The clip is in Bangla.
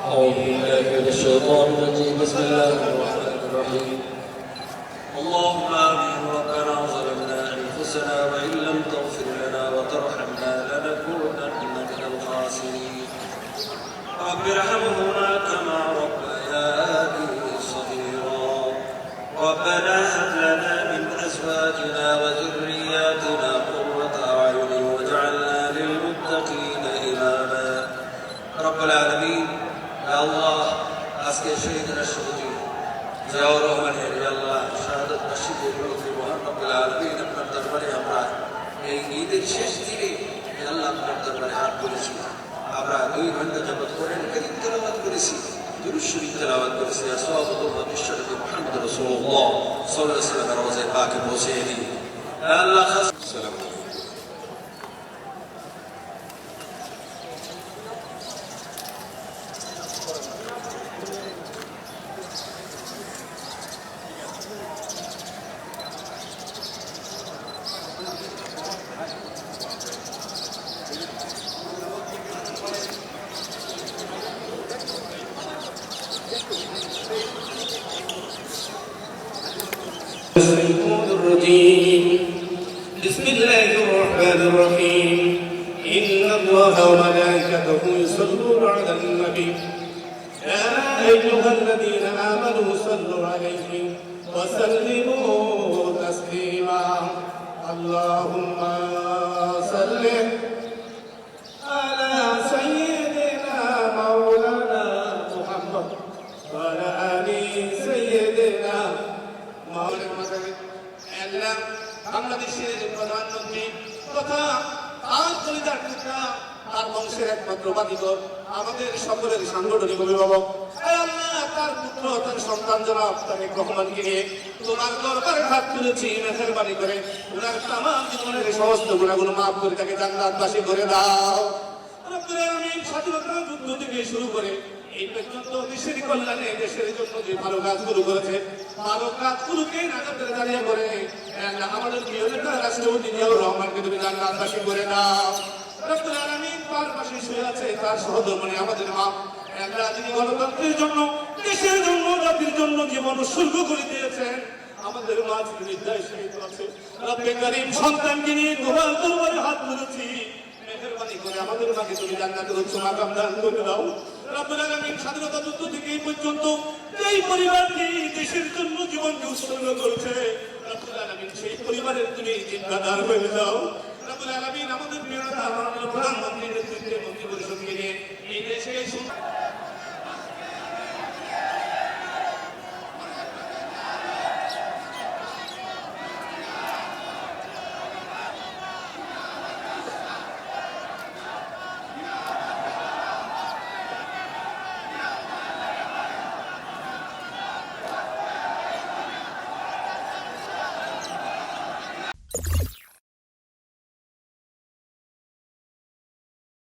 أعوذ بالله من الشيطان الرجيم بسم الله الرحمن الرحيم اللهم آمين ربنا ظلمنا أنفسنا وإن لم تغفر لنا وترحمنا لنكونن من الخاسرين رب ارحمهما كما ربياني صغيرا ربنا هب لنا من أزواجنا وذرياتنا قرة أعين واجعلنا للمتقين إماما رب العالمين يا الله আজকে শহীদের সহযোগী জিয়াউর রহমানের আল্লাহ শাহাদাত বার্ষিকী উপলক্ষে মহান রব্বুল আলামিন আপনার দরবারে আমরা এই ঈদের শেষ দিনে আল্লাহ আপনার দরবারে হাত তুলেছি। আমরা 2 ঘন্টা যাবত কোরআন কারীম তেলাওয়াত করেছি, দুরূদ শরীফ তেলাওয়াত করেছি। আসওয়াবুল্লাহ বিশ্বনবী মুহাম্মদ রাসূলুল্লাহ সাল্লাল্লাহু আলাইহি ওয়াসাল্লামের রওজায়ে পাকে পৌঁছে দিই। আল্লাহ সালাম بسم الله الرحمن الرحيم إن الله وملائكته يصلون على النبي يا أيها الذين آمنوا صلوا عليه وسلموا تسليما اللهم صل على سيدنا مولانا محمد وعلى آل سيدنا বাংলাদেশের প্রধানমন্ত্রী তথা তার বংশের একমাত্র বাদীকর আমাদের সকলের সাংগঠনিক অভিভাবক তার পুত্র তার সন্তান জনাব তারেক রহমানকে নিয়ে তোমার দরবারে হাত তুলেছি। মেহেরবানি করে ওনার তামাম জীবনের সমস্ত গুনাহগুলো মাফ করে তাকে জান্নাতবাসী করে দাও। রব্বুল আলামিন স্বাধীনতা যুদ্ধ থেকে শুরু করে এই পর্যন্ত দেশের কল্যাণে দেশের জন্য যে ভালো কাজগুলো করেছে ভালো কাজগুলোকে নাজাতের দাঁড়িয়ে করে আমাদের প্রিয় নেতা রাষ্ট্রপতি জিয়াউর রহমানকে তুমি জান্নাতবাসী করে দাও। রব্বুল আলামিন তার পাশে শুয়ে আছে তার সহধর্মিণী আমাদের মা যিনি গণতন্ত্রের জন্য দেশের জন্য জাতির জন্য জীবন উৎসর্গ করে দিয়েছেন। আমাদের মা যিনি নির্দয় শহীদ আছে রব্বে করিম সন্তানকে নিয়ে তোমার দরবারে হাত তুলেছি। মেহেরবানি করে আমাদের মাকে তুমি জান্নাতের উচ্চ মাকাম দান করে দাও। রব্বুল আলামিন স্বাধীনতা যুদ্ধ থেকে এই পর্যন্ত এই পরিবারটি দেশের জন্য জীবনকে উৎসর্গ করেছে রব্বুল আলামিন সেই পরিবারের তুমি জিম্মাদার হয়ে যাও। রব্বুল আলামিন আমাদের প্রিয় নেতা মাননীয় প্রধানমন্ত্রীর নেতৃত্বে মন্ত্রিপরিষদকে নিয়ে এই দেশে